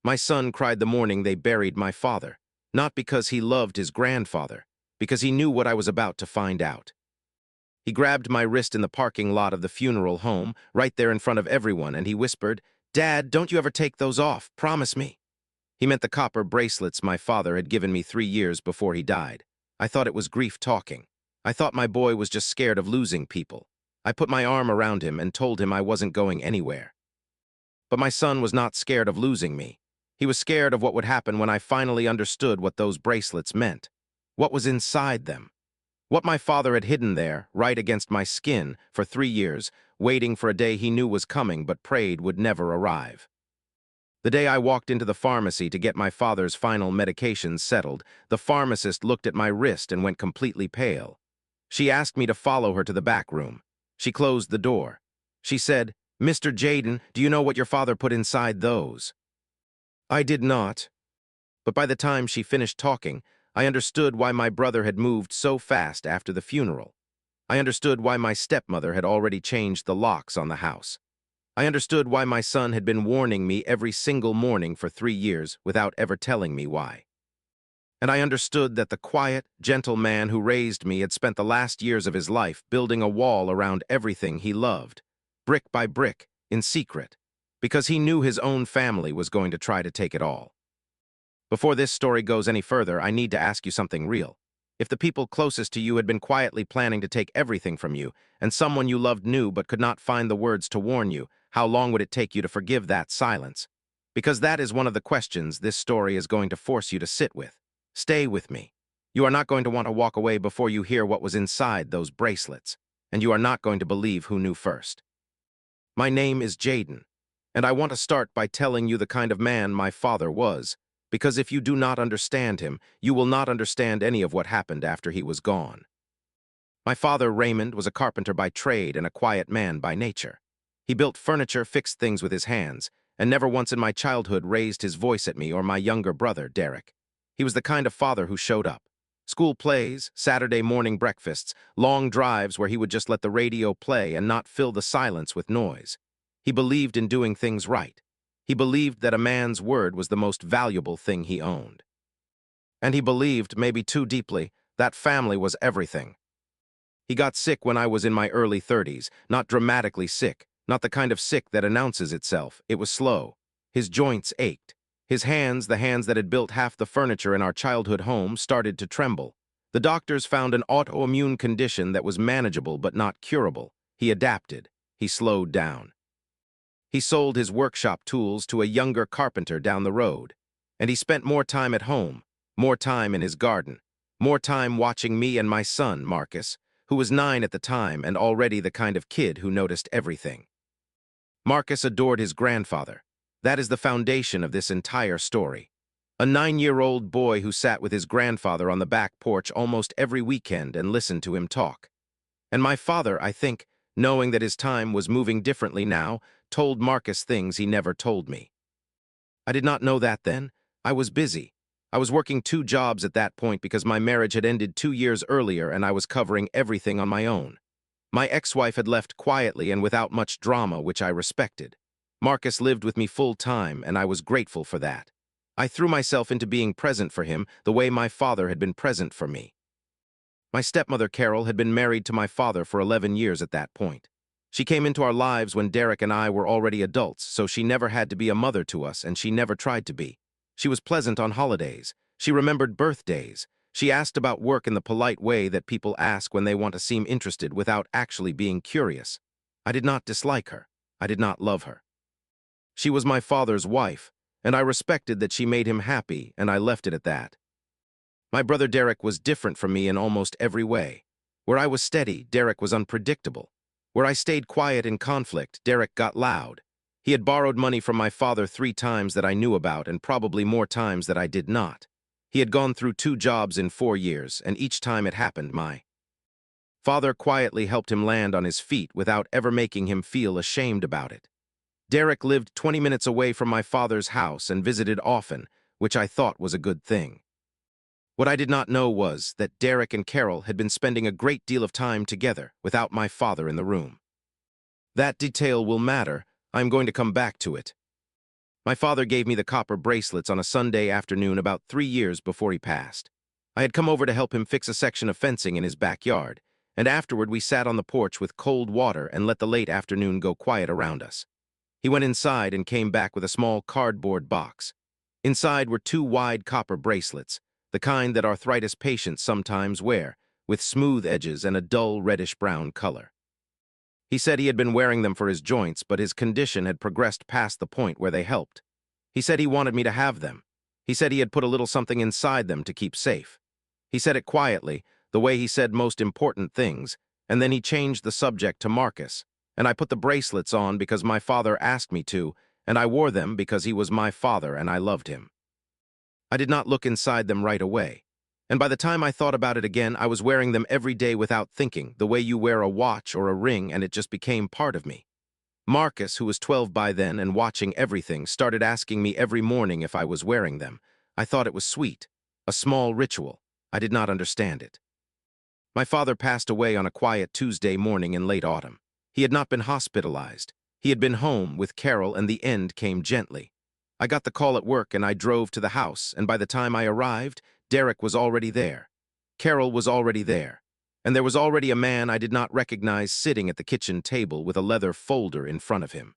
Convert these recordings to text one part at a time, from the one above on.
My son cried the morning they buried my father, not because he loved his grandfather, because he knew what I was about to find out. He grabbed my wrist in the parking lot of the funeral home, right there in front of everyone, and he whispered, "Dad, don't you ever take those off, promise me." He meant the copper bracelets my father had given me 3 years before he died. I thought it was grief talking. I thought my boy was just scared of losing people. I put my arm around him and told him I wasn't going anywhere. But my son was not scared of losing me. He was scared of what would happen when I finally understood what those bracelets meant, what was inside them, what my father had hidden there, right against my skin, for 3 years, waiting for a day he knew was coming but prayed would never arrive. The day I walked into the pharmacy to get my father's final medications settled, the pharmacist looked at my wrist and went completely pale. She asked me to follow her to the back room. She closed the door. She said, "Mr. Jayden, do you know what your father put inside those?" I did not. But by the time she finished talking, I understood why my brother had moved so fast after the funeral. I understood why my stepmother had already changed the locks on the house. I understood why my son had been warning me every single morning for 3 years without ever telling me why. And I understood that the quiet, gentle man who raised me had spent the last years of his life building a wall around everything he loved, brick by brick, in secret, because he knew his own family was going to try to take it all. Before this story goes any further, I need to ask you something real. If the people closest to you had been quietly planning to take everything from you, and someone you loved knew but could not find the words to warn you, how long would it take you to forgive that silence? Because that is one of the questions this story is going to force you to sit with. Stay with me. You are not going to want to walk away before you hear what was inside those bracelets, and you are not going to believe who knew first. My name is Jayden, and I want to start by telling you the kind of man my father was, because if you do not understand him, you will not understand any of what happened after he was gone. My father, Raymond, was a carpenter by trade and a quiet man by nature. He built furniture, fixed things with his hands, and never once in my childhood raised his voice at me or my younger brother, Derek. He was the kind of father who showed up. School plays, Saturday morning breakfasts, long drives where he would just let the radio play and not fill the silence with noise. He believed in doing things right. He believed that a man's word was the most valuable thing he owned. And he believed, maybe too deeply, that family was everything. He got sick when I was in my early 30s, not dramatically sick, not the kind of sick that announces itself. It was slow. His joints ached. His hands, the hands that had built half the furniture in our childhood home, started to tremble. The doctors found an autoimmune condition that was manageable but not curable. He adapted. He slowed down. He sold his workshop tools to a younger carpenter down the road. And he spent more time at home, more time in his garden, more time watching me and my son, Marcus, who was 9 at the time and already the kind of kid who noticed everything. Marcus adored his grandfather. That is the foundation of this entire story. A 9-year-old boy who sat with his grandfather on the back porch almost every weekend and listened to him talk. And my father, I think, knowing that his time was moving differently now, told Marcus things he never told me. I did not know that then. I was busy. I was working 2 jobs at that point because my marriage had ended 2 years earlier and I was covering everything on my own. My ex-wife had left quietly and without much drama, which I respected. Marcus lived with me full-time, and I was grateful for that. I threw myself into being present for him the way my father had been present for me. My stepmother, Carol, had been married to my father for 11 years at that point. She came into our lives when Derek and I were already adults, so she never had to be a mother to us, and she never tried to be. She was pleasant on holidays. She remembered birthdays. She asked about work in the polite way that people ask when they want to seem interested without actually being curious. I did not dislike her. I did not love her. She was my father's wife, and I respected that she made him happy, and I left it at that. My brother Derek was different from me in almost every way. Where I was steady, Derek was unpredictable. Where I stayed quiet in conflict, Derek got loud. He had borrowed money from my father 3 times that I knew about, and probably more times that I did not. He had gone through 2 jobs in 4 years, and each time it happened, my father quietly helped him land on his feet without ever making him feel ashamed about it. Derek lived 20 minutes away from my father's house and visited often, which I thought was a good thing. What I did not know was that Derek and Carol had been spending a great deal of time together without my father in the room. That detail will matter. I'm going to come back to it. My father gave me the copper bracelets on a Sunday afternoon about 3 years before he passed. I had come over to help him fix a section of fencing in his backyard, and afterward we sat on the porch with cold water and let the late afternoon go quiet around us. He went inside and came back with a small cardboard box. Inside were 2 wide copper bracelets, the kind that arthritis patients sometimes wear, with smooth edges and a dull reddish-brown color. He said he had been wearing them for his joints, but his condition had progressed past the point where they helped. He said he wanted me to have them. He said he had put a little something inside them to keep safe. He said it quietly, the way he said most important things, and then he changed the subject to Marcus, and I put the bracelets on because my father asked me to, and I wore them because he was my father and I loved him. I did not look inside them right away, and by the time I thought about it again, I was wearing them every day without thinking, the way you wear a watch or a ring, and it just became part of me. Marcus, who was 12 by then and watching everything, started asking me every morning if I was wearing them. I thought it was sweet, a small ritual. I did not understand it. My father passed away on a quiet Tuesday morning in late autumn. He had not been hospitalized. He had been home with Carol, and the end came gently. I got the call at work and I drove to the house, and by the time I arrived, Derek was already there. Carol was already there, and there was already a man I did not recognize sitting at the kitchen table with a leather folder in front of him.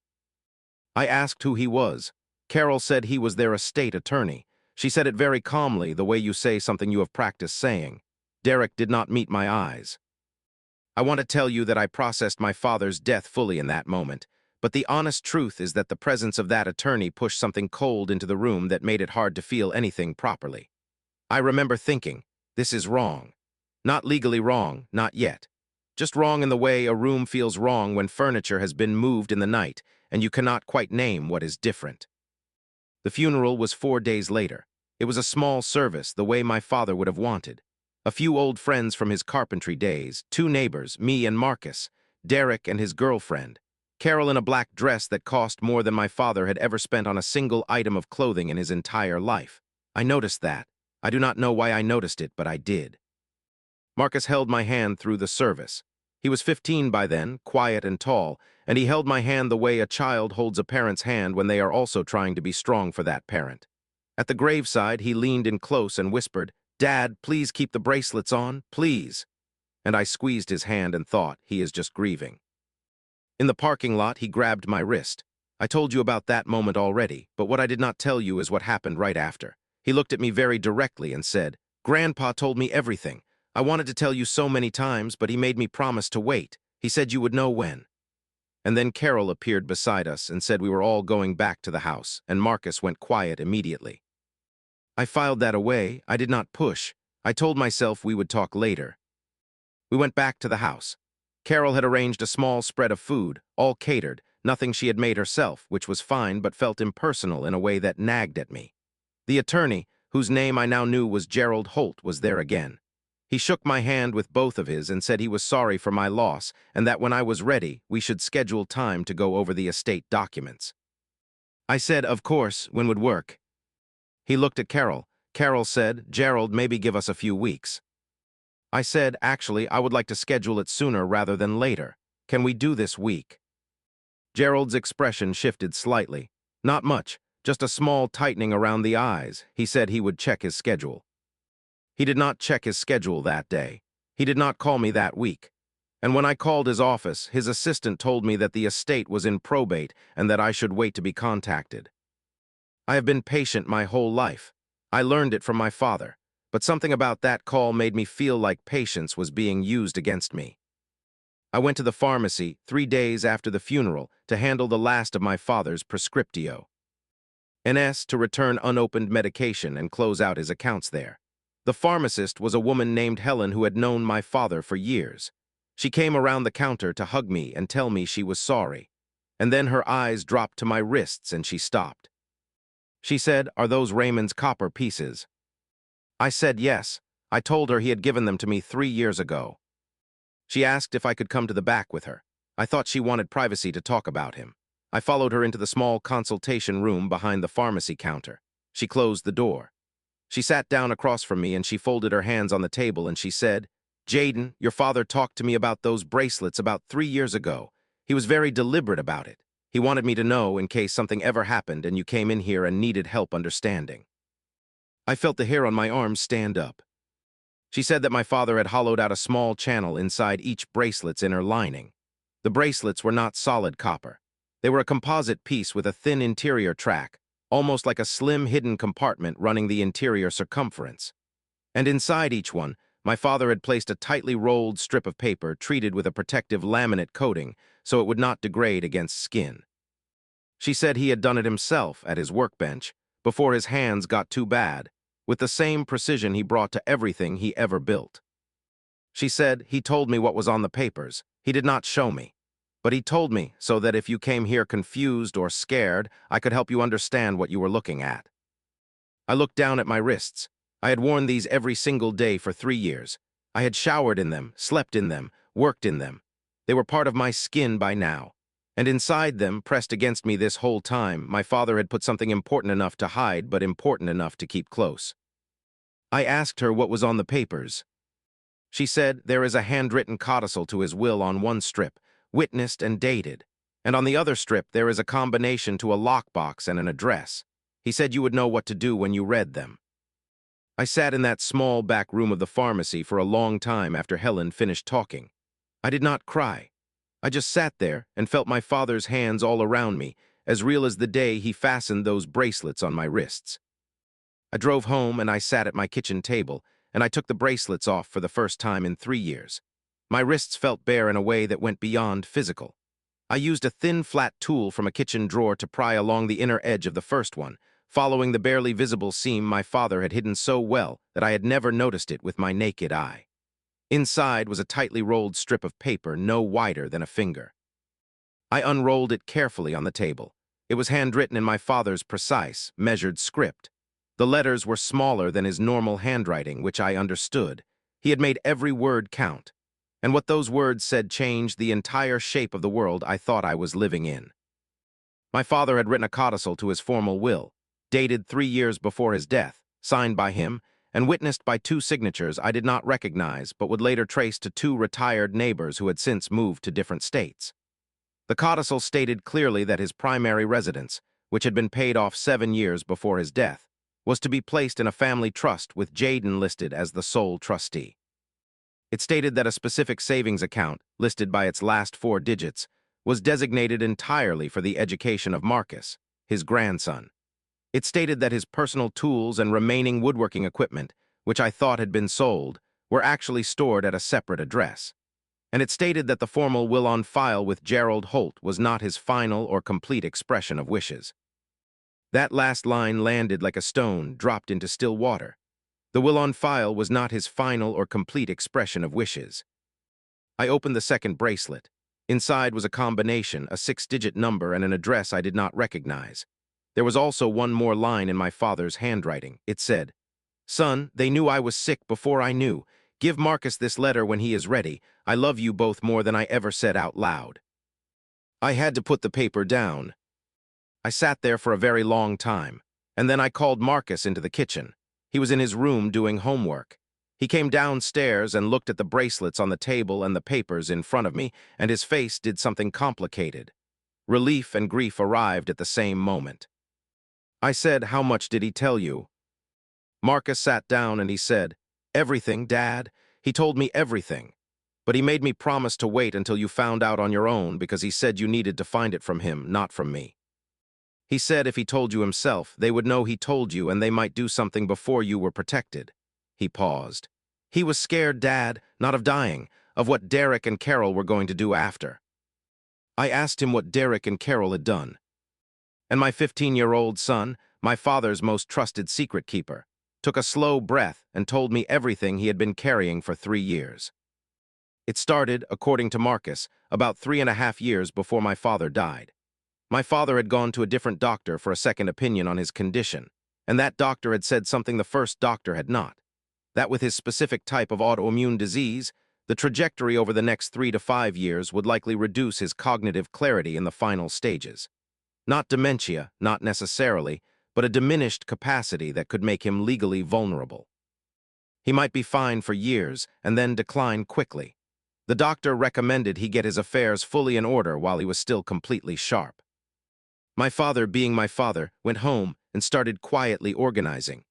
I asked who he was. Carol said he was their estate attorney. She said it very calmly, the way you say something you have practiced saying. Derek did not meet my eyes. I want to tell you that I processed my father's death fully in that moment, but the honest truth is that the presence of that attorney pushed something cold into the room that made it hard to feel anything properly. I remember thinking, this is wrong. Not legally wrong, not yet. Just wrong in the way a room feels wrong when furniture has been moved in the night and you cannot quite name what is different. The funeral was 4 days later. It was a small service, the way my father would have wanted. A few old friends from his carpentry days, 2 neighbors, me and Marcus, Derek and his girlfriend, Carol in a black dress that cost more than my father had ever spent on a single item of clothing in his entire life. I noticed that. I do not know why I noticed it, but I did. Marcus held my hand through the service. He was 15 by then, quiet and tall, and he held my hand the way a child holds a parent's hand when they are also trying to be strong for that parent. At the graveside, he leaned in close and whispered, "Dad, please keep the bracelets on, please." And I squeezed his hand and thought, he is just grieving. In the parking lot, he grabbed my wrist. I told you about that moment already, but what I did not tell you is what happened right after. He looked at me very directly and said, "Grandpa told me everything. I wanted to tell you so many times, but he made me promise to wait. He said you would know when." And then Carol appeared beside us and said we were all going back to the house, and Marcus went quiet immediately. I filed that away. I did not push. I told myself we would talk later. We went back to the house. Carol had arranged a small spread of food, all catered, nothing she had made herself, which was fine but felt impersonal in a way that nagged at me. The attorney, whose name I now knew was Gerald Holt, was there again. He shook my hand with both of his and said he was sorry for my loss and that when I was ready, we should schedule time to go over the estate documents. I said, of course, when would work. He looked at Carol. Carol said, "Gerald, maybe give us a few weeks." I said, "Actually, I would like to schedule it sooner rather than later. Can we do this week?" Gerald's expression shifted slightly. Not much, just a small tightening around the eyes. He said he would check his schedule. He did not check his schedule that day. He did not call me that week. And when I called his office, his assistant told me that the estate was in probate and that I should wait to be contacted. I have been patient my whole life. I learned it from my father, but something about that call made me feel like patience was being used against me. I went to the pharmacy 3 days after the funeral to handle the last of my father's prescriptio. NS to return unopened medication and close out his accounts there. The pharmacist was a woman named Helen who had known my father for years. She came around the counter to hug me and tell me she was sorry. And then her eyes dropped to my wrists and she stopped. She said, "Are those Raymond's copper pieces?" I said yes. I told her he had given them to me 3 years ago. She asked if I could come to the back with her. I thought she wanted privacy to talk about him. I followed her into the small consultation room behind the pharmacy counter. She closed the door. She sat down across from me and she folded her hands on the table and she said, "Jayden, your father talked to me about those bracelets about 3 years ago. He was very deliberate about it. He wanted me to know in case something ever happened and you came in here and needed help understanding. I felt the hair on my arms stand up. She said that my father had hollowed out a small channel inside each bracelet's inner lining. The bracelets were not solid copper. They were a composite piece with a thin interior track, almost like a slim hidden compartment running the interior circumference. And inside each one, my father had placed a tightly rolled strip of paper treated with a protective laminate coating so it would not degrade against skin. She said he had done it himself at his workbench before his hands got too bad, with the same precision he brought to everything he ever built. She said he told me what was on the papers. He did not show me. But he told me so that if you came here confused or scared, I could help you understand what you were looking at. I looked down at my wrists. I had worn these every single day for 3 years. I had showered in them, slept in them, worked in them. They were part of my skin by now. And inside them, pressed against me this whole time, my father had put something important enough to hide, but important enough to keep close. I asked her what was on the papers. She said there is a handwritten codicil to his will on one strip, witnessed and dated, and on the other strip there is a combination to a lockbox and an address. He said you would know what to do when you read them. I sat in that small back room of the pharmacy for a long time after Helen finished talking. I did not cry. I just sat there and felt my father's hands all around me, as real as the day he fastened those bracelets on my wrists. I drove home and I sat at my kitchen table, and I took the bracelets off for the first time in 3 years. My wrists felt bare in a way that went beyond physical. I used a thin, flat tool from a kitchen drawer to pry along the inner edge of the first one, following the barely visible seam my father had hidden so well that I had never noticed it with my naked eye. Inside was a tightly rolled strip of paper no wider than a finger. I unrolled it carefully on the table. It was handwritten in my father's precise, measured script. The letters were smaller than his normal handwriting, which I understood. He had made every word count. And what those words said changed the entire shape of the world I thought I was living in. My father had written a codicil to his formal will, dated 3 years before his death, signed by him, and witnessed by 2 signatures I did not recognize but would later trace to 2 retired neighbors who had since moved to different states. The codicil stated clearly that his primary residence, which had been paid off 7 years before his death, was to be placed in a family trust with Jayden listed as the sole trustee. It stated that a specific savings account, listed by its last 4 digits, was designated entirely for the education of Marcus, his grandson. It stated that his personal tools and remaining woodworking equipment, which I thought had been sold, were actually stored at a separate address. And it stated that the formal will on file with Gerald Holt was not his final or complete expression of wishes. That last line landed like a stone dropped into still water. The will on file was not his final or complete expression of wishes. I opened the second bracelet. Inside was a combination, a 6-digit number, and an address I did not recognize. There was also one more line in my father's handwriting. It said, "Son, they knew I was sick before I knew. Give Marcus this letter when he is ready. I love you both more than I ever said out loud." I had to put the paper down. I sat there for a very long time, and then I called Marcus into the kitchen. He was in his room doing homework. He came downstairs and looked at the bracelets on the table and the papers in front of me, and his face did something complicated. Relief and grief arrived at the same moment. I said, "How much did he tell you?" Marcus sat down and he said, "Everything, Dad. He told me everything. But he made me promise to wait until you found out on your own because he said you needed to find it from him, not from me. He said if he told you himself, they would know he told you and they might do something before you were protected." He paused. He was scared, Dad, not of dying, of what Derek and Carol were going to do after. I asked him what Derek and Carol had done. And my 15-year-old son, my father's most trusted secret keeper, took a slow breath and told me everything he had been carrying for 3 years. It started, according to Marcus, about 3.5 years before my father died. My father had gone to a different doctor for a second opinion on his condition, and that doctor had said something the first doctor had not. That with his specific type of autoimmune disease, the trajectory over the next 3 to 5 years would likely reduce his cognitive clarity in the final stages. Not dementia, not necessarily, but a diminished capacity that could make him legally vulnerable. He might be fine for years and then decline quickly. The doctor recommended he get his affairs fully in order while he was still completely sharp. My father, being my father, went home and started quietly organizing.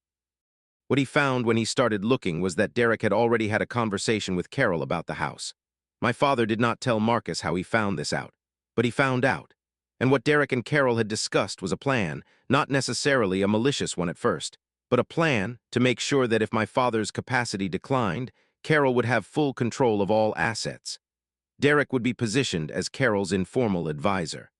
What he found when he started looking was that Derek had already had a conversation with Carol about the house. My father did not tell Marcus how he found this out, but he found out. And what Derek and Carol had discussed was a plan, not necessarily a malicious one at first, but a plan to make sure that if my father's capacity declined, Carol would have full control of all assets. Derek would be positioned as Carol's informal advisor.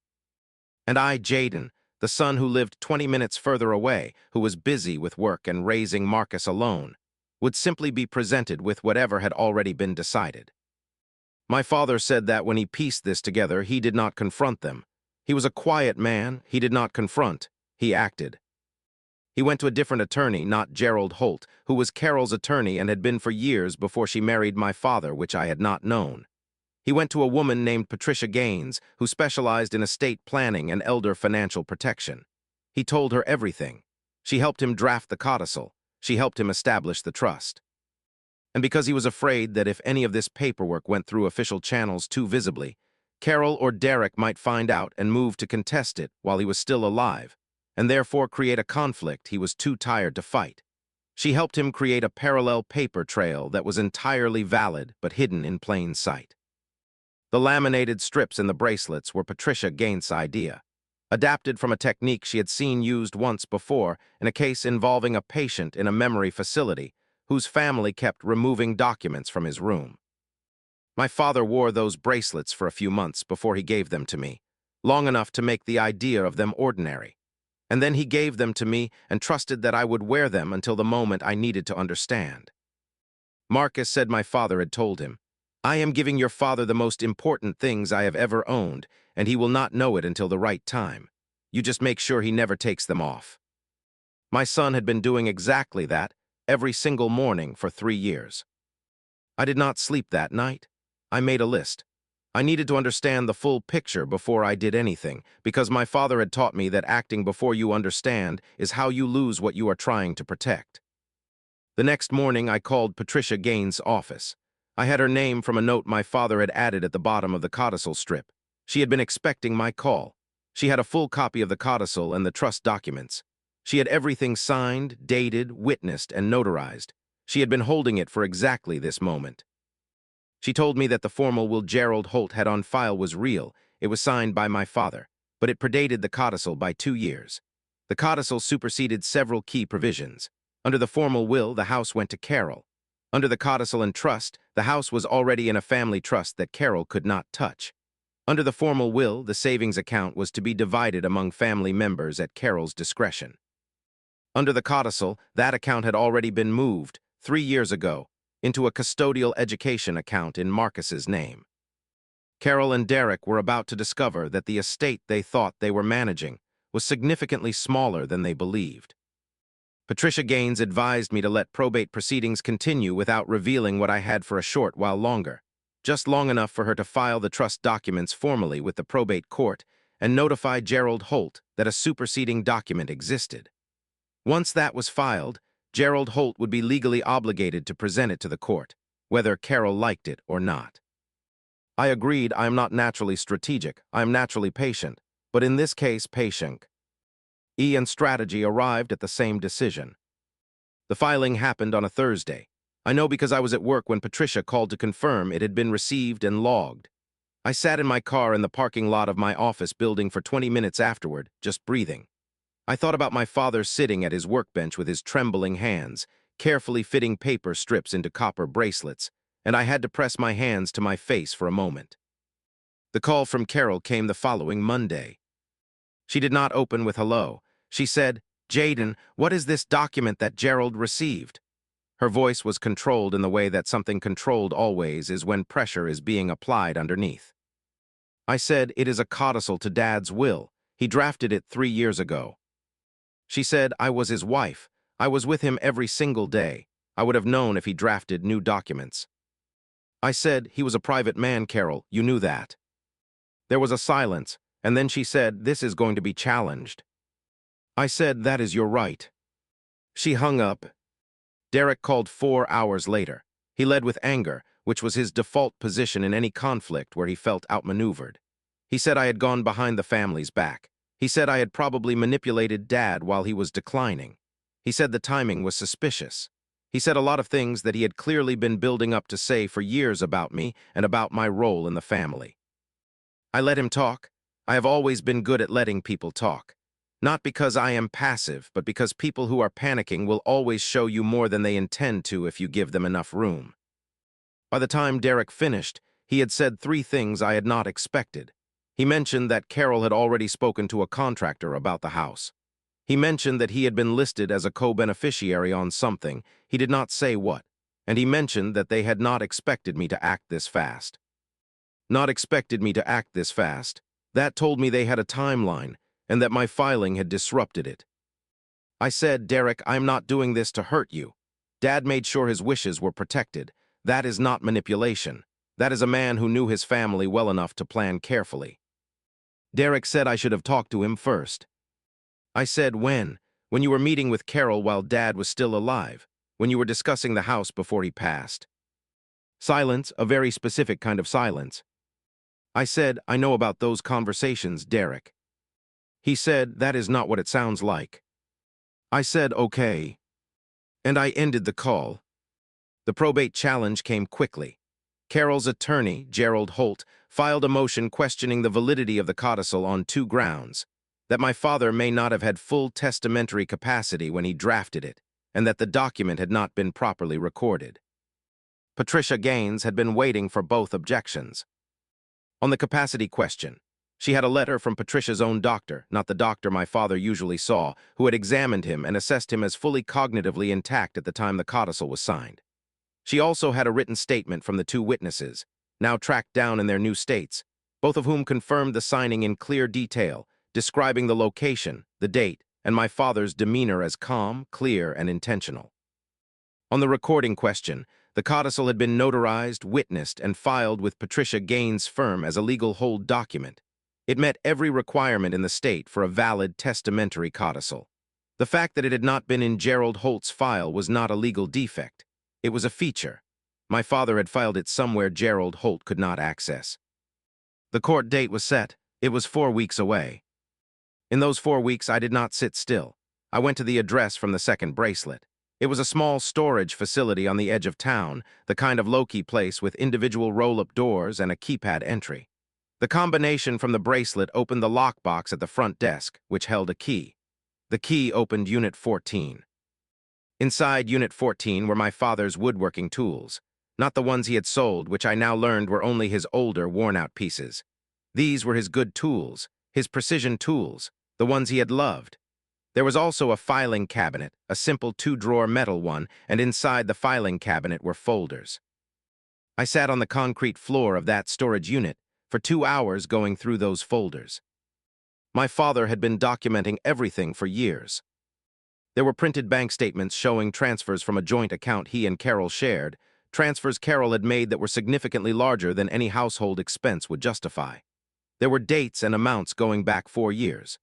And I, Jayden, the son who lived 20 minutes further away, who was busy with work and raising Marcus alone, would simply be presented with whatever had already been decided. My father said that when he pieced this together, he did not confront them. He was a quiet man, he did not confront, he acted. He went to a different attorney, not Gerald Holt, who was Carol's attorney and had been for years before she married my father, which I had not known. He went to a woman named Patricia Gaines, who specialized in estate planning and elder financial protection. He told her everything. She helped him draft the codicil. She helped him establish the trust. And because he was afraid that if any of this paperwork went through official channels too visibly, Carol or Derek might find out and move to contest it while he was still alive, and therefore create a conflict he was too tired to fight. She helped him create a parallel paper trail that was entirely valid but hidden in plain sight. The laminated strips in the bracelets were Patricia Gaines' idea, adapted from a technique she had seen used once before in a case involving a patient in a memory facility whose family kept removing documents from his room. My father wore those bracelets for a few months before he gave them to me, long enough to make the idea of them ordinary. And then he gave them to me and trusted that I would wear them until the moment I needed to understand. Marcus said my father had told him, "I am giving your father the most important things I have ever owned, and he will not know it until the right time. You just make sure he never takes them off." My son had been doing exactly that every single morning for 3 years. I did not sleep that night. I made a list. I needed to understand the full picture before I did anything, because my father had taught me that acting before you understand is how you lose what you are trying to protect. The next morning, I called Patricia Gaines' office. I had her name from a note my father had added at the bottom of the codicil strip. She had been expecting my call. She had a full copy of the codicil and the trust documents. She had everything signed, dated, witnessed, and notarized. She had been holding it for exactly this moment. She told me that the formal will Gerald Holt had on file was real. It was signed by my father, but it predated the codicil by 2 years. The codicil superseded several key provisions. Under the formal will, the house went to Carol. Under the codicil and trust, the house was already in a family trust that Carol could not touch. Under the formal will, the savings account was to be divided among family members at Carol's discretion. Under the codicil, that account had already been moved, 3 years ago, into a custodial education account in Marcus's name. Carol and Derek were about to discover that the estate they thought they were managing was significantly smaller than they believed. Patricia Gaines advised me to let probate proceedings continue without revealing what I had for a short while longer, just long enough for her to file the trust documents formally with the probate court and notify Gerald Holt that a superseding document existed. Once that was filed, Gerald Holt would be legally obligated to present it to the court, whether Carol liked it or not. I agreed. I am not naturally strategic, I am naturally patient, but in this case, patient. And strategy arrived at the same decision. The filing happened on a Thursday. I know because I was at work when Patricia called to confirm it had been received and logged. I sat in my car in the parking lot of my office building for 20 minutes afterward, just breathing. I thought about my father sitting at his workbench with his trembling hands, carefully fitting paper strips into copper bracelets, and I had to press my hands to my face for a moment. The call from Carol came the following Monday. She did not open with hello. She said, "Jayden, what is this document that Gerald received?" Her voice was controlled in the way that something controlled always is when pressure is being applied underneath. I said, "It is a codicil to Dad's will. He drafted it 3 years ago." She said, "I was his wife. I was with him every single day. I would have known if he drafted new documents." I said, "He was a private man, Carol. You knew that." There was a silence, and then she said, "This is going to be challenged." I said, "That is your right." She hung up. Derek called 4 hours later. He led with anger, which was his default position in any conflict where he felt outmaneuvered. He said I had gone behind the family's back. He said I had probably manipulated Dad while he was declining. He said the timing was suspicious. He said a lot of things that he had clearly been building up to say for years about me and about my role in the family. I let him talk. I have always been good at letting people talk. Not because I am passive, but because people who are panicking will always show you more than they intend to if you give them enough room. By the time Derek finished, he had said 3 things I had not expected. He mentioned that Carol had already spoken to a contractor about the house. He mentioned that he had been listed as a co-beneficiary on something, he did not say what, and he mentioned that they had not expected me to act this fast. Not expected me to act this fast. That told me they had a timeline, and that my filing had disrupted it. I said, Derek, I'm not doing this to hurt you. Dad made sure his wishes were protected. That is not manipulation. That is a man who knew his family well enough to plan carefully. Derek said I should have talked to him first. I said, when? When you were meeting with Carol while Dad was still alive, when you were discussing the house before he passed. Silence, a very specific kind of silence. I said, I know about those conversations, Derek. He said, that is not what it sounds like. I said, okay. And I ended the call. The probate challenge came quickly. Carol's attorney, Gerald Holt, filed a motion questioning the validity of the codicil on 2 grounds: that my father may not have had full testamentary capacity when he drafted it, and that the document had not been properly recorded. Patricia Gaines had been waiting for both objections. On the capacity question, she had a letter from Patricia's own doctor, not the doctor my father usually saw, who had examined him and assessed him as fully cognitively intact at the time the codicil was signed. She also had a written statement from the 2 witnesses, now tracked down in their new states, both of whom confirmed the signing in clear detail, describing the location, the date, and my father's demeanor as calm, clear, and intentional. On the recording question, the codicil had been notarized, witnessed, and filed with Patricia Gaines' firm as a legal hold document. It met every requirement in the state for a valid testamentary codicil. The fact that it had not been in Gerald Holt's file was not a legal defect. It was a feature. My father had filed it somewhere Gerald Holt could not access. The court date was set. It was 4 weeks away. In those 4 weeks, I did not sit still. I went to the address from the second bracelet. It was a small storage facility on the edge of town, the kind of low-key place with individual roll-up doors and a keypad entry. The combination from the bracelet opened the lockbox at the front desk, which held a key. The key opened Unit 14. Inside Unit 14 were my father's woodworking tools, not the ones he had sold, which I now learned were only his older, worn-out pieces. These were his good tools, his precision tools, the ones he had loved. There was also a filing cabinet, a simple 2-drawer metal one, and inside the filing cabinet were folders. I sat on the concrete floor of that storage unit for 2 hours going through those folders. My father had been documenting everything for years. There were printed bank statements showing transfers from a joint account he and Carol shared, transfers Carol had made that were significantly larger than any household expense would justify. There were dates and amounts going back 4 years.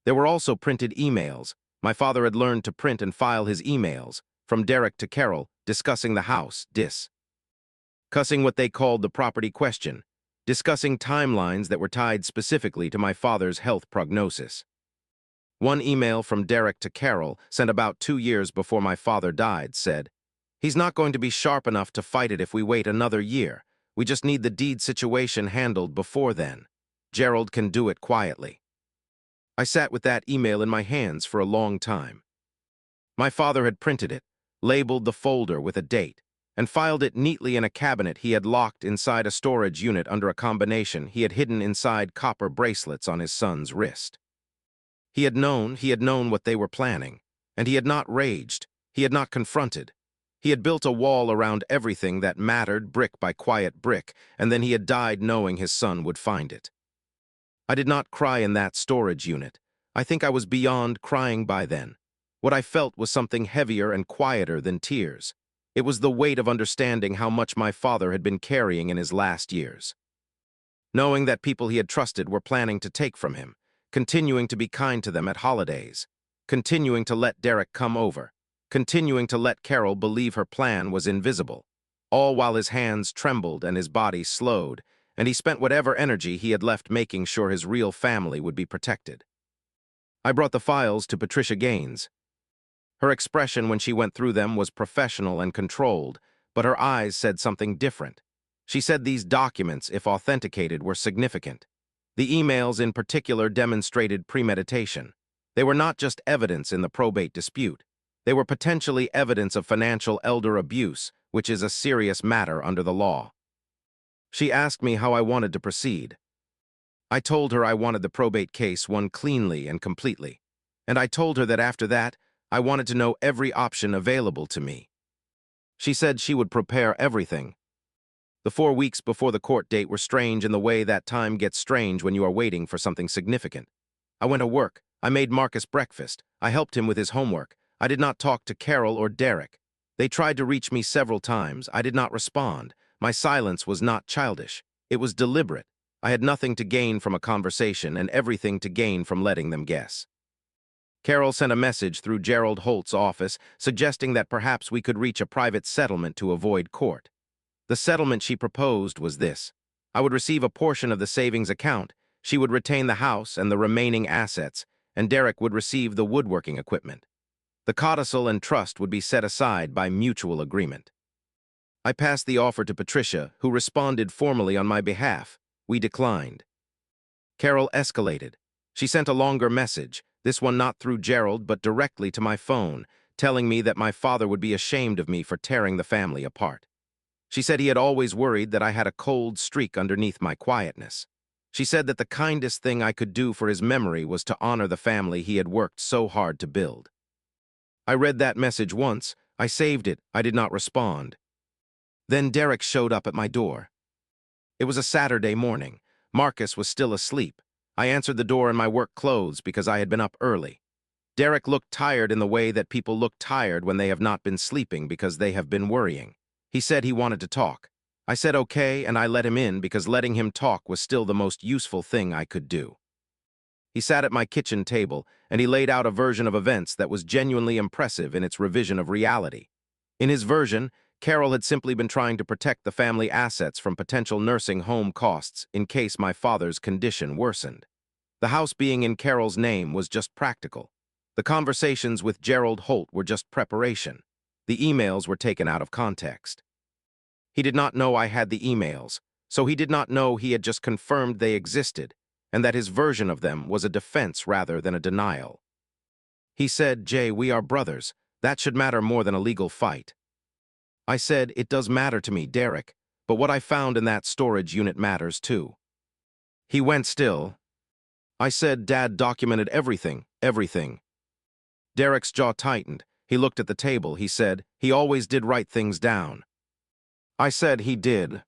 There were also printed emails. My father had learned to print and file his emails, from Derek to Carol, discussing the house, discussing what they called the property question, discussing timelines that were tied specifically to my father's health prognosis. One email from Derek to Carol, sent about 2 years before my father died, said, "He's not going to be sharp enough to fight it if we wait another year. We just need the deed situation handled before then. Gerald can do it quietly." I sat with that email in my hands for a long time. My father had printed it, labeled the folder with a date, and filed it neatly in a cabinet he had locked inside a storage unit under a combination he had hidden inside copper bracelets on his son's wrist. He had known what they were planning, and he had not raged, he had not confronted. He had built a wall around everything that mattered, brick by quiet brick, and then he had died knowing his son would find it. I did not cry in that storage unit. I think I was beyond crying by then. What I felt was something heavier and quieter than tears. It was the weight of understanding how much my father had been carrying in his last years. Knowing that people he had trusted were planning to take from him, continuing to be kind to them at holidays, continuing to let Derek come over, continuing to let Carol believe her plan was invisible, all while his hands trembled and his body slowed, and he spent whatever energy he had left making sure his real family would be protected. I brought the files to Patricia Gaines. Her expression when she went through them was professional and controlled, but her eyes said something different. She said these documents, if authenticated, were significant. The emails in particular demonstrated premeditation. They were not just evidence in the probate dispute. They were potentially evidence of financial elder abuse, which is a serious matter under the law. She asked me how I wanted to proceed. I told her I wanted the probate case won cleanly and completely, and I told her that after that, I wanted to know every option available to me. She said she would prepare everything. The 4 weeks before the court date were strange in the way that time gets strange when you are waiting for something significant. I went to work. I made Marcus breakfast. I helped him with his homework. I did not talk to Carol or Derek. They tried to reach me several times. I did not respond. My silence was not childish. It was deliberate. I had nothing to gain from a conversation and everything to gain from letting them guess. Carol sent a message through Gerald Holt's office suggesting that perhaps we could reach a private settlement to avoid court. The settlement she proposed was this. I would receive a portion of the savings account, she would retain the house and the remaining assets, and Derek would receive the woodworking equipment. The codicil and trust would be set aside by mutual agreement. I passed the offer to Patricia, who responded formally on my behalf. We declined. Carol escalated. She sent a longer message, this one not through Gerald but directly to my phone, telling me that my father would be ashamed of me for tearing the family apart. She said he had always worried that I had a cold streak underneath my quietness. She said that the kindest thing I could do for his memory was to honor the family he had worked so hard to build. I read that message once. I saved it. I did not respond. Then Derek showed up at my door. It was a Saturday morning. Marcus was still asleep. I answered the door in my work clothes because I had been up early. Derek looked tired in the way that people look tired when they have not been sleeping because they have been worrying. He said he wanted to talk. I said okay, and I let him in because letting him talk was still the most useful thing I could do. He sat at my kitchen table, and he laid out a version of events that was genuinely impressive in its revision of reality. In his version, Carol had simply been trying to protect the family assets from potential nursing home costs in case my father's condition worsened. The house being in Carol's name was just practical. The conversations with Gerald Holt were just preparation. The emails were taken out of context. He did not know I had the emails, so he did not know he had just confirmed they existed, and that his version of them was a defense rather than a denial. He said, "Jay, we are brothers. That should matter more than a legal fight." I said, "It does matter to me, Derek, but what I found in that storage unit matters too." He went still. I said, "Dad documented everything, everything." Derek's jaw tightened. He looked at the table. He said, "He always did write things down." I said, "He did."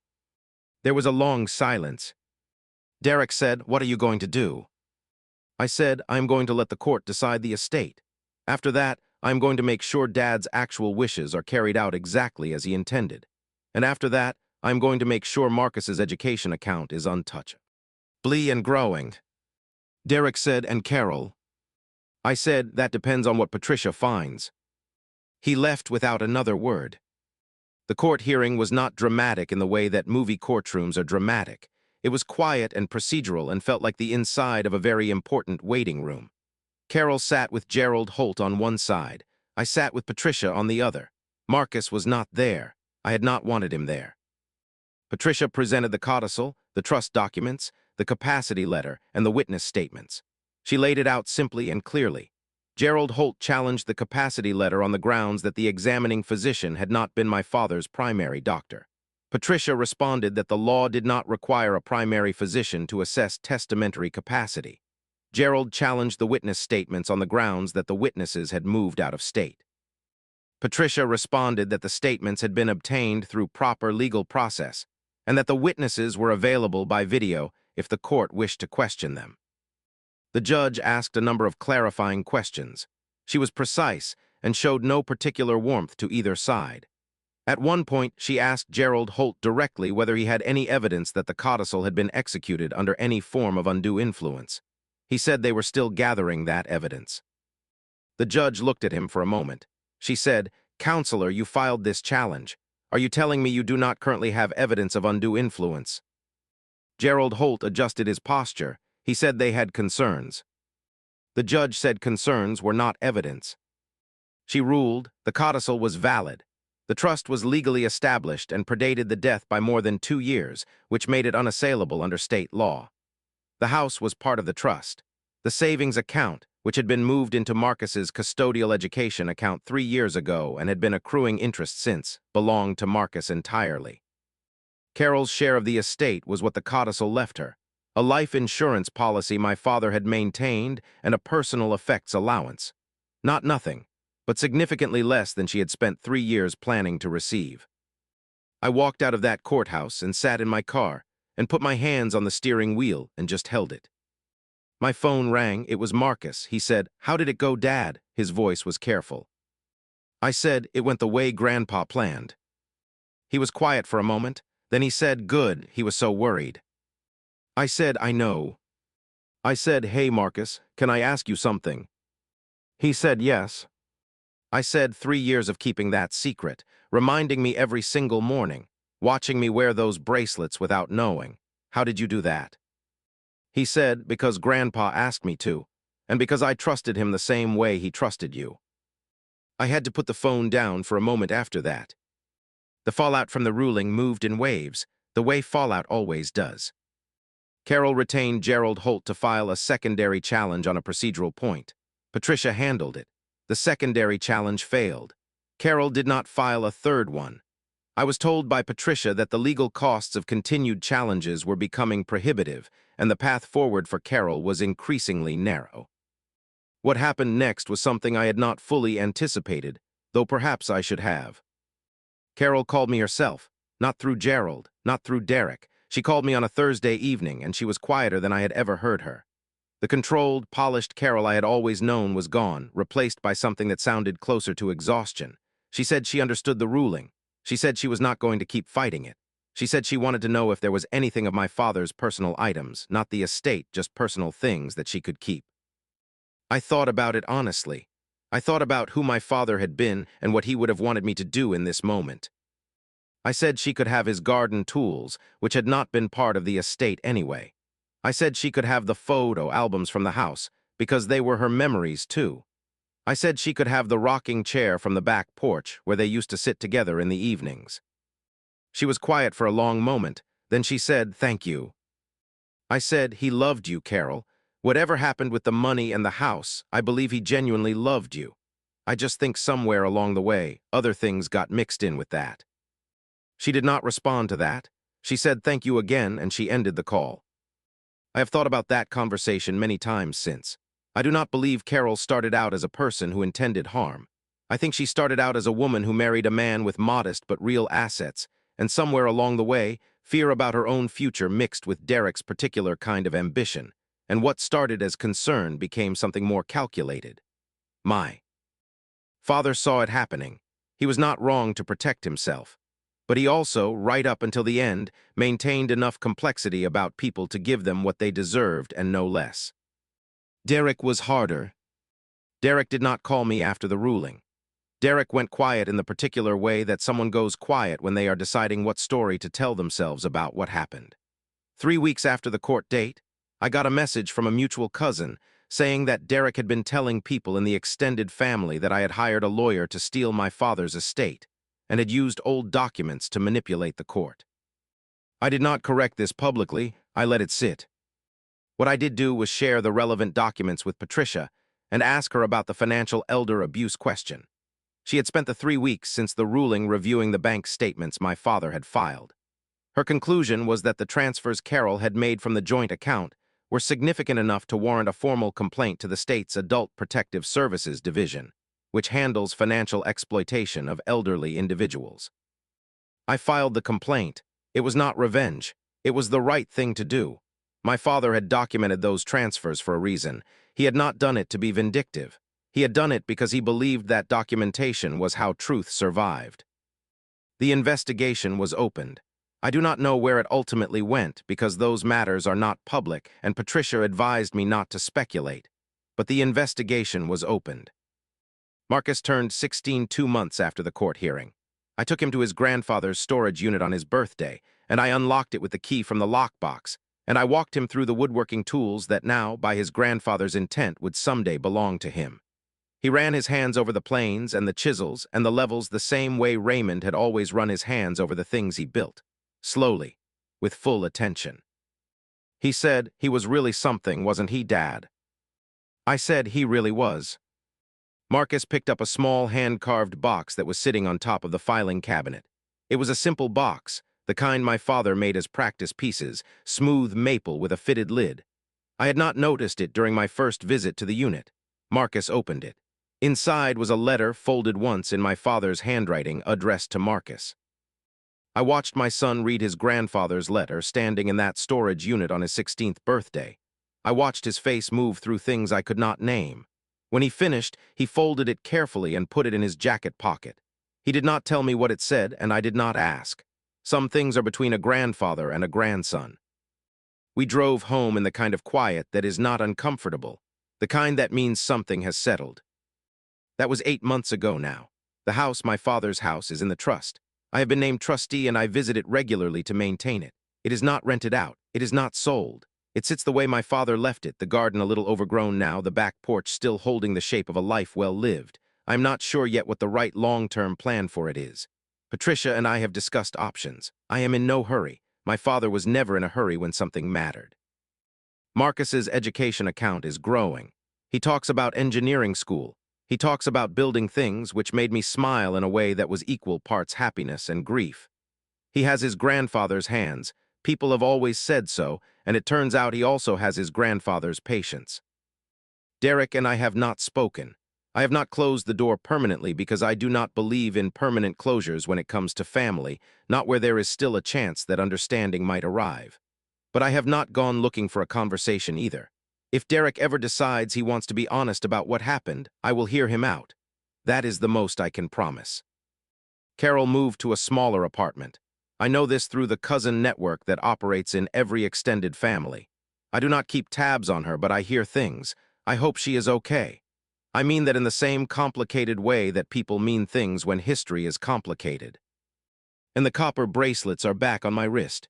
There was a long silence. Derek said, "What are you going to do?" I said, "I'm going to let the court decide the estate. After that, I'm going to make sure Dad's actual wishes are carried out exactly as he intended. And after that, I'm going to make sure Marcus's education account is untouched." Blee and growing. Derek said, "And Carol?" I said, "That depends on what Patricia finds." He left without another word. The court hearing was not dramatic in the way that movie courtrooms are dramatic. It was quiet and procedural and felt like the inside of a very important waiting room. Carol sat with Gerald Holt on one side. I sat with Patricia on the other. Marcus was not there. I had not wanted him there. Patricia presented the codicil, the trust documents, the capacity letter, and the witness statements. She laid it out simply and clearly. Gerald Holt challenged the capacity letter on the grounds that the examining physician had not been my father's primary doctor. Patricia responded that the law did not require a primary physician to assess testamentary capacity. Gerald challenged the witness statements on the grounds that the witnesses had moved out of state. Patricia responded that the statements had been obtained through proper legal process and that the witnesses were available by video if the court wished to question them. The judge asked a number of clarifying questions. She was precise and showed no particular warmth to either side. At one point, she asked Gerald Holt directly whether he had any evidence that the codicil had been executed under any form of undue influence. He said they were still gathering that evidence. The judge looked at him for a moment. She said, "Counselor, you filed this challenge. Are you telling me you do not currently have evidence of undue influence?" Gerald Holt adjusted his posture. He said they had concerns. The judge said concerns were not evidence. She ruled the codicil was valid. The trust was legally established and predated the death by more than 2 years, which made it unassailable under state law. The house was part of the trust. The savings account, which had been moved into Marcus's custodial education account 3 years ago and had been accruing interest since, belonged to Marcus entirely. Carol's share of the estate was what the codicil left her: a life insurance policy my father had maintained and a personal effects allowance. Not nothing, but significantly less than she had spent 3 years planning to receive. I walked out of that courthouse and sat in my car and put my hands on the steering wheel and just held it. My phone rang. It was Marcus. He said, "How did it go, Dad?" His voice was careful. I said, "It went the way Grandpa planned." He was quiet for a moment. Then he said, "Good." He was so worried. I said, "I know." I said, "Hey, Marcus, can I ask you something?" He said, "Yes." I said, 3 years of keeping that secret, reminding me every single morning, watching me wear those bracelets without knowing. How did you do that?" He said, "Because Grandpa asked me to, and because I trusted him the same way he trusted you." I had to put the phone down for a moment after that. The fallout from the ruling moved in waves, the way fallout always does. Carol retained Gerald Holt to file a secondary challenge on a procedural point. Patricia handled it. The secondary challenge failed. Carol did not file a third one. I was told by Patricia that the legal costs of continued challenges were becoming prohibitive, and the path forward for Carol was increasingly narrow. What happened next was something I had not fully anticipated, though perhaps I should have. Carol called me herself, not through Gerald, not through Derek. She called me on a Thursday evening, and she was quieter than I had ever heard her. The controlled, polished Carol I had always known was gone, replaced by something that sounded closer to exhaustion. She said she understood the ruling. She said she was not going to keep fighting it. She said she wanted to know if there was anything of my father's personal items, not the estate, just personal things that she could keep. I thought about it honestly. I thought about who my father had been and what he would have wanted me to do in this moment. I said she could have his garden tools, which had not been part of the estate anyway. I said she could have the photo albums from the house, because they were her memories too. I said she could have the rocking chair from the back porch where they used to sit together in the evenings. She was quiet for a long moment, then she said, "Thank you." I said, "He loved you, Carol. Whatever happened with the money and the house, I believe he genuinely loved you. I just think somewhere along the way, other things got mixed in with that." She did not respond to that. She said thank you again, and she ended the call. I have thought about that conversation many times since. I do not believe Carol started out as a person who intended harm. I think she started out as a woman who married a man with modest but real assets, and somewhere along the way, fear about her own future mixed with Derek's particular kind of ambition, and what started as concern became something more calculated. My father saw it happening. He was not wrong to protect himself. But he also, right up until the end, maintained enough complexity about people to give them what they deserved and no less. Derek was harder. Derek did not call me after the ruling. Derek went quiet in the particular way that someone goes quiet when they are deciding what story to tell themselves about what happened. 3 weeks after the court date, I got a message from a mutual cousin saying that Derek had been telling people in the extended family that I had hired a lawyer to steal my father's estate, and had used old documents to manipulate the court. I did not correct this publicly. I let it sit. What I did do was share the relevant documents with Patricia and ask her about the financial elder abuse question. She had spent the 3 weeks since the ruling reviewing the bank statements my father had filed. Her conclusion was that the transfers Carol had made from the joint account were significant enough to warrant a formal complaint to the state's Adult Protective Services Division, which handles financial exploitation of elderly individuals. I filed the complaint. It was not revenge. It was the right thing to do. My father had documented those transfers for a reason. He had not done it to be vindictive. He had done it because he believed that documentation was how truth survived. The investigation was opened. I do not know where it ultimately went because those matters are not public, and Patricia advised me not to speculate. But the investigation was opened. Marcus turned 16 2 months after the court hearing. I took him to his grandfather's storage unit on his birthday, and I unlocked it with the key from the lockbox. and I walked him through the woodworking tools that now, by his grandfather's intent, would someday belong to him. He ran his hands over the planes and the chisels and the levels the same way Raymond had always run his hands over the things he built, slowly, with full attention. He said he was really something, wasn't he, Dad? I said he really was. Marcus picked up a small hand-carved box that was sitting on top of the filing cabinet. It was a simple box, the kind my father made as practice pieces, smooth maple with a fitted lid. I had not noticed it during my first visit to the unit. Marcus opened it. Inside was a letter folded once in my father's handwriting addressed to Marcus. I watched my son read his grandfather's letter standing in that storage unit on his 16th birthday. I watched his face move through things I could not name. When he finished, he folded it carefully and put it in his jacket pocket. He did not tell me what it said, and I did not ask. Some things are between a grandfather and a grandson. We drove home in the kind of quiet that is not uncomfortable, the kind that means something has settled. That was 8 months ago now. The house, my father's house, is in the trust. I have been named trustee and I visit it regularly to maintain it. It is not rented out. It is not sold. It sits the way my father left it, the garden a little overgrown now, the back porch still holding the shape of a life well lived. I am not sure yet what the right long-term plan for it is. Patricia and I have discussed options. I am in no hurry. My father was never in a hurry when something mattered. Marcus's education account is growing. He talks about engineering school. He talks about building things, which made me smile in a way that was equal parts happiness and grief. He has his grandfather's hands. People have always said so, and it turns out he also has his grandfather's patience. Derek and I have not spoken. I have not closed the door permanently because I do not believe in permanent closures when it comes to family, not where there is still a chance that understanding might arrive. But I have not gone looking for a conversation either. If Derek ever decides he wants to be honest about what happened, I will hear him out. That is the most I can promise. Carol moved to a smaller apartment. I know this through the cousin network that operates in every extended family. I do not keep tabs on her, but I hear things. I hope she is okay. I mean that in the same complicated way that people mean things when history is complicated. And the copper bracelets are back on my wrist.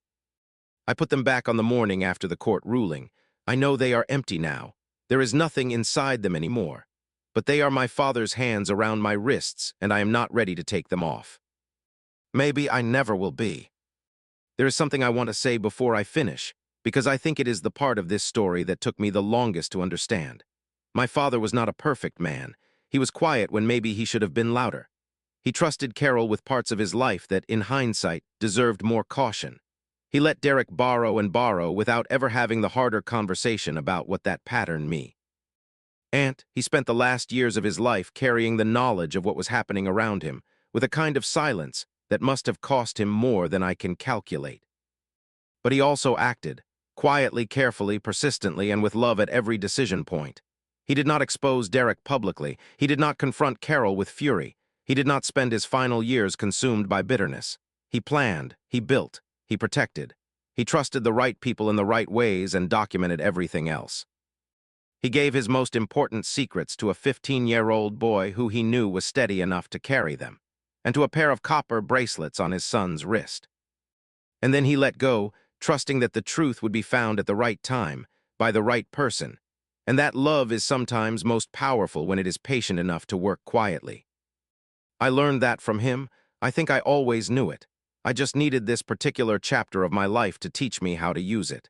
I put them back on the morning after the court ruling. I know they are empty now. There is nothing inside them anymore. But they are my father's hands around my wrists, and I am not ready to take them off. Maybe I never will be. There is something I want to say before I finish, because I think it is the part of this story that took me the longest to understand. My father was not a perfect man. He was quiet when maybe he should have been louder. He trusted Carol with parts of his life that, in hindsight, deserved more caution. He let Derek borrow and borrow without ever having the harder conversation about what that patterned me. And he spent the last years of his life carrying the knowledge of what was happening around him, with a kind of silence that must have cost him more than I can calculate. But he also acted, quietly, carefully, persistently, and with love at every decision point. He did not expose Derek publicly. He did not confront Carol with fury. He did not spend his final years consumed by bitterness. He planned, he built, he protected. He trusted the right people in the right ways and documented everything else. He gave his most important secrets to a 15-year-old boy who he knew was steady enough to carry them, and to a pair of copper bracelets on his son's wrist. And then he let go, trusting that the truth would be found at the right time, by the right person, and that love is sometimes most powerful when it is patient enough to work quietly. I learned that from him. I think I always knew it. I just needed this particular chapter of my life to teach me how to use it.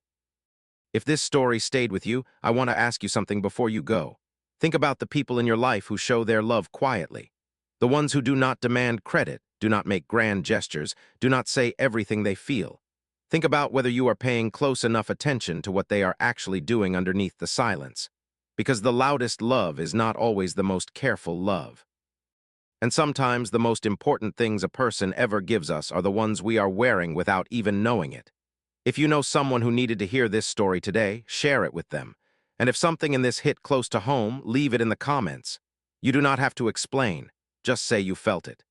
If this story stayed with you, I want to ask you something before you go. Think about the people in your life who show their love quietly. The ones who do not demand credit, do not make grand gestures, do not say everything they feel. Think about whether you are paying close enough attention to what they are actually doing underneath the silence. Because the loudest love is not always the most careful love. And sometimes the most important things a person ever gives us are the ones we are wearing without even knowing it. If you know someone who needed to hear this story today, share it with them. And if something in this hit close to home, leave it in the comments. You do not have to explain, just say you felt it.